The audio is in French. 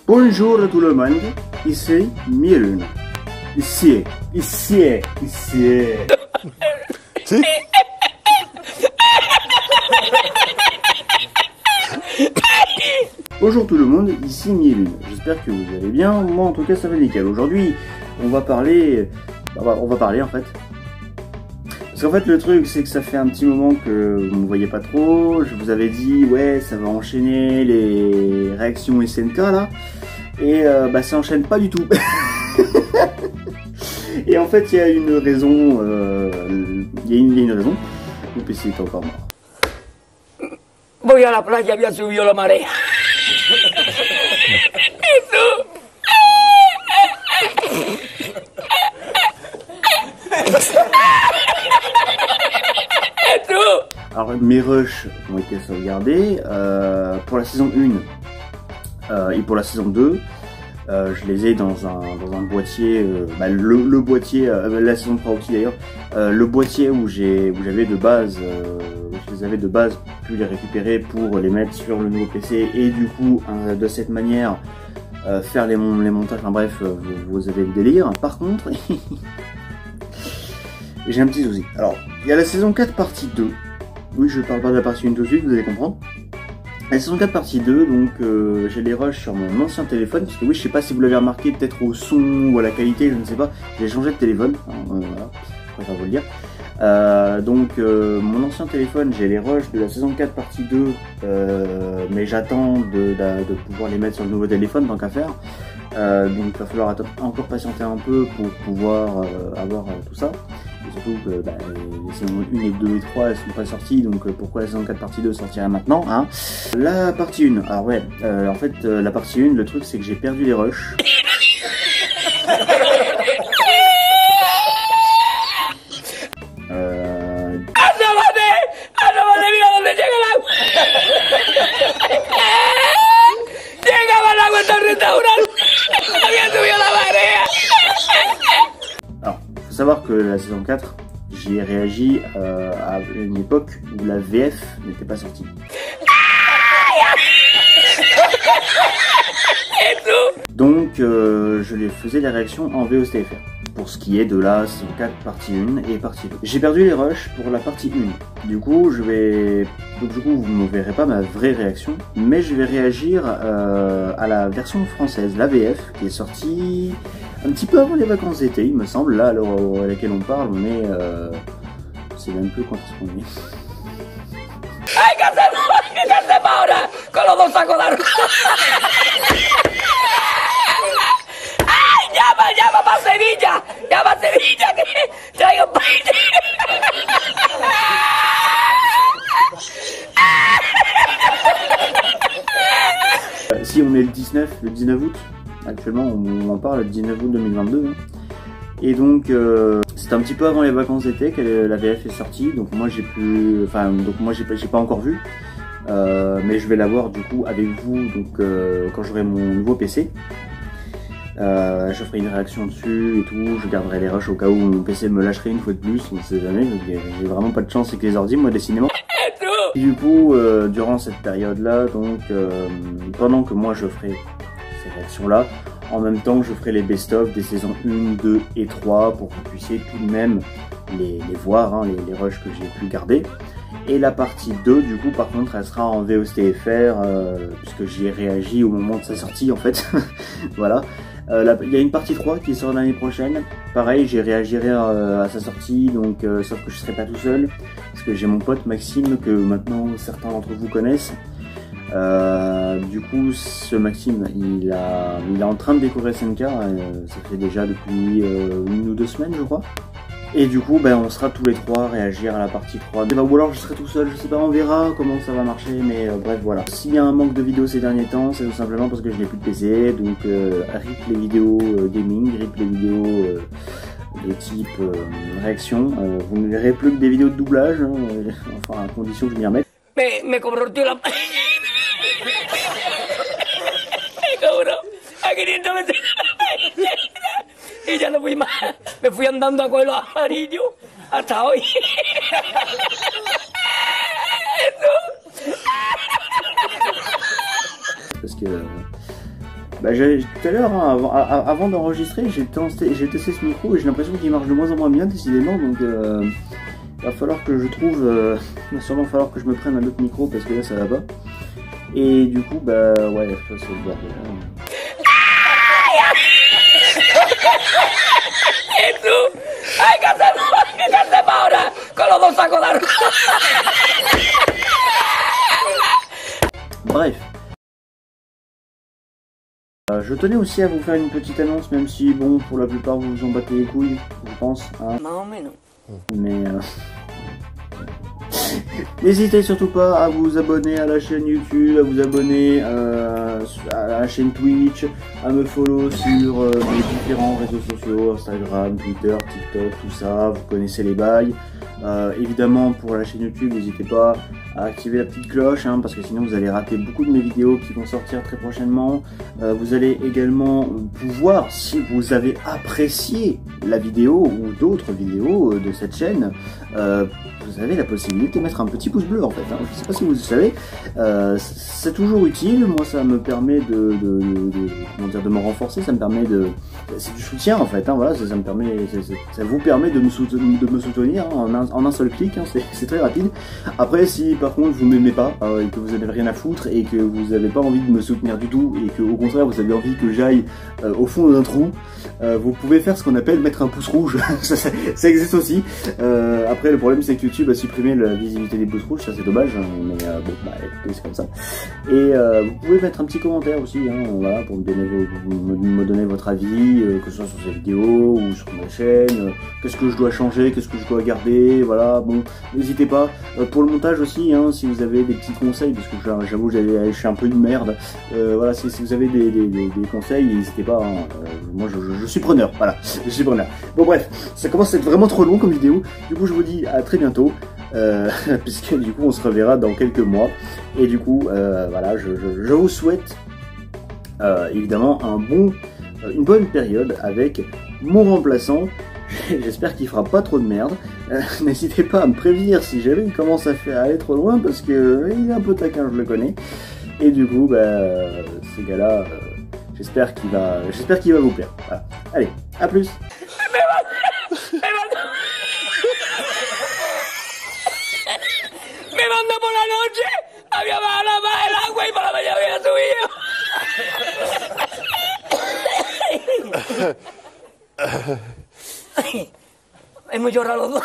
Bonjour à tout le monde, ici Mirun. Ici. Si. Bonjour tout le monde, ici Mirun. J'espère que vous allez bien, moi en tout cas ça va nickel. Aujourd'hui, on va parler en fait. Parce qu'en fait le truc c'est que ça fait un petit moment que vous ne me voyez pas trop. Je vous avais dit ouais ça va enchaîner les réactions SNK là. Et ça enchaîne pas du tout. Et en fait il y a une raison, il y a une raison. Mon PC est encore mort. Voy a la playa, había subido la marea. Alors mes rushs ont été sauvegardés pour la saison 1 et pour la saison 2. Je les ai dans un boîtier, le boîtier, la saison 3 aussi d'ailleurs, le boîtier où j'avais de base, où je les avais de base, pu les récupérer pour les mettre sur le nouveau PC et du coup de cette manière faire les montages, enfin bref, vous avez le délire. Par contre, j'ai un petit souci. Alors, il y a la saison 4 partie 2, oui je parle pas de la partie 1 tout de suite, vous allez comprendre. La saison 4 partie 2, donc j'ai les rushs sur mon ancien téléphone, parce que oui je sais pas si vous l'avez remarqué, peut-être au son ou à la qualité, je ne sais pas, j'ai changé de téléphone, voilà, je préfère vous le dire. Mon ancien téléphone, j'ai les rushs de la saison 4 partie 2, mais j'attends de pouvoir les mettre sur le nouveau téléphone, tant qu'à faire. Donc il va falloir encore patienter un peu pour pouvoir avoir tout ça. Et surtout que les saisons 1 et 2 et 3 elles sont pas sorties, donc pourquoi la saison 4 partie 2 sortirait maintenant, hein? La partie 1, alors ouais, en fait la partie 1, le truc c'est que j'ai perdu les rushs. Mira dónde llega el agua. Llegaba el agua hasta el restaurante. Había subido la marea. Alors, faut savoir que la saison 4, j'y ai réagi à une époque où la VF n'était pas sortie. Donc, je les faisais les réactions en VOSTFR. Pour ce qui est de la saison 4 partie 1 et partie 2. J'ai perdu les rushs pour la partie 1. Du coup, vous ne verrez pas ma vraie réaction, mais je vais réagir à la version française, la VF, qui est sortie un petit peu avant les vacances d'été, il me semble. Là, à l'heure à laquelle on parle, on est... je sais même plus quand est-ce qu'on est. ¡Ay, que se ahora! ¡Con los dos sacos de arroz! ¡Llama para Sevilla! ¡Llama a Sevilla que traigo un paquete! Si on est le 19 août, actuellement on en parle le 19 août 2022. Hein. Et donc c'était un petit peu avant les vacances d'été que la VF est sortie, donc moi j'ai pas encore vu. Mais je vais la voir du coup avec vous donc quand j'aurai mon nouveau PC. Je ferai une réaction dessus et tout, je garderai les rushs au cas où mon PC me lâcherait une fois de plus, on ne sait jamais, j'ai vraiment pas de chance avec les ordi moi décidément. Et du coup, durant cette période-là, donc pendant que moi je ferai ces réactions-là, en même temps je ferai les best-of des saisons 1, 2 et 3 pour que vous puissiez tout de même les voir, hein, les rushs que j'ai pu garder. Et la partie 2, du coup, par contre, elle sera en VOSTFR, puisque j'y ai réagi au moment de sa sortie, en fait. Voilà. Il y a une partie 3 qui sort l'année prochaine. Pareil, j'y réagirai à sa sortie, donc sauf que je serai pas tout seul, parce que j'ai mon pote Maxime, que maintenant certains d'entre vous connaissent. Du coup, ce Maxime, il est en train de découvrir SNK, ça fait déjà depuis 1 ou 2 semaines, je crois. Et du coup, on sera tous les trois à réagir à la partie 3. Ou alors je serai tout seul, je sais pas, on verra comment ça va marcher, mais bref, voilà. S'il y a un manque de vidéos ces derniers temps, c'est tout simplement parce que je n'ai plus de PC, donc rip les vidéos gaming, rip les vidéos de type réaction. Vous ne verrez plus que des vidéos de doublage, hein, enfin à condition que je m'y remette. Me cobró el tío la... Me cobró a 500 veces. Y ya no fui más. Me fui andando a coger los amarillos hasta hoy. puisque bah, tout à l'heure, hein, avant d'enregistrer, j'ai testé ce micro et j'ai l'impression qu'il marche de moins en moins bien, décidément. Donc, va falloir que je trouve, va sûrement falloir que je me prenne un autre micro parce que là, ça va pas. Et du coup, bah ouais, ça c'est le bordel. Et tu, ¿qué hacemos ahora con los dos sacos de arroz? Bref. Je tenais aussi à vous faire une petite annonce, même si, bon, pour la plupart, vous vous en battez les couilles, je pense. Hein. Más o menos. Mais n'hésitez surtout pas à vous abonner à la chaîne YouTube, à vous abonner à la chaîne Twitch, à me follow sur mes différents réseaux sociaux, Instagram, Twitter, TikTok, tout ça, vous connaissez les bails. Évidemment, pour la chaîne YouTube, n'hésitez pas à activer la petite cloche, hein, parce que sinon vous allez rater beaucoup de mes vidéos qui vont sortir très prochainement. Vous allez également pouvoir, si vous avez apprécié la vidéo ou d'autres vidéos de cette chaîne, vous avez la possibilité de mettre un petit pouce bleu en fait. Hein. Je ne sais pas si vous le savez, c'est toujours utile. Moi, ça me permet de me renforcer, ça me permet c'est du soutien en fait. Hein, voilà, ça vous permet de me soutenir hein, en un seul clic. Hein, c'est très rapide. Après, si par contre vous m'aimez pas et que vous n'avez rien à foutre et que vous n'avez pas envie de me soutenir du tout et que au contraire vous avez envie que j'aille au fond d'un trou, vous pouvez faire ce qu'on appelle mettre un pouce rouge. ça existe aussi. Après, le problème c'est que YouTube a supprimé la visibilité des pouces rouges, ça c'est dommage, hein, mais bon, bah écoutez, c'est comme ça. Et vous pouvez mettre un petit commentaire aussi, hein, voilà, pour me donner votre avis, que ce soit sur cette vidéo ou sur ma chaîne, qu'est-ce que je dois changer, qu'est-ce que je dois garder, voilà, bon, n'hésitez pas. Pour le montage aussi, hein, si vous avez des petits conseils, parce que j'avoue, je suis un peu une merde, voilà, si vous avez des conseils, n'hésitez pas, hein, moi je suis preneur, voilà, je suis preneur. Bon bref, ça commence à être vraiment trop long comme vidéo, du coup je vous dis à très bientôt. Puisque du coup on se reverra dans quelques mois et du coup voilà, je vous souhaite évidemment une bonne période avec mon remplaçant. J'espère qu'il fera pas trop de merde. N'hésitez pas à me prévenir si jamais il commence à aller trop loin parce que il est un peu taquin, je le connais. Et du coup ce gars là j'espère qu'il va vous plaire. Voilà. Allez, à plus. Me mandó por la noche, había bajado la baja el agua y por la mañana había subido. Hemos llorado los dos.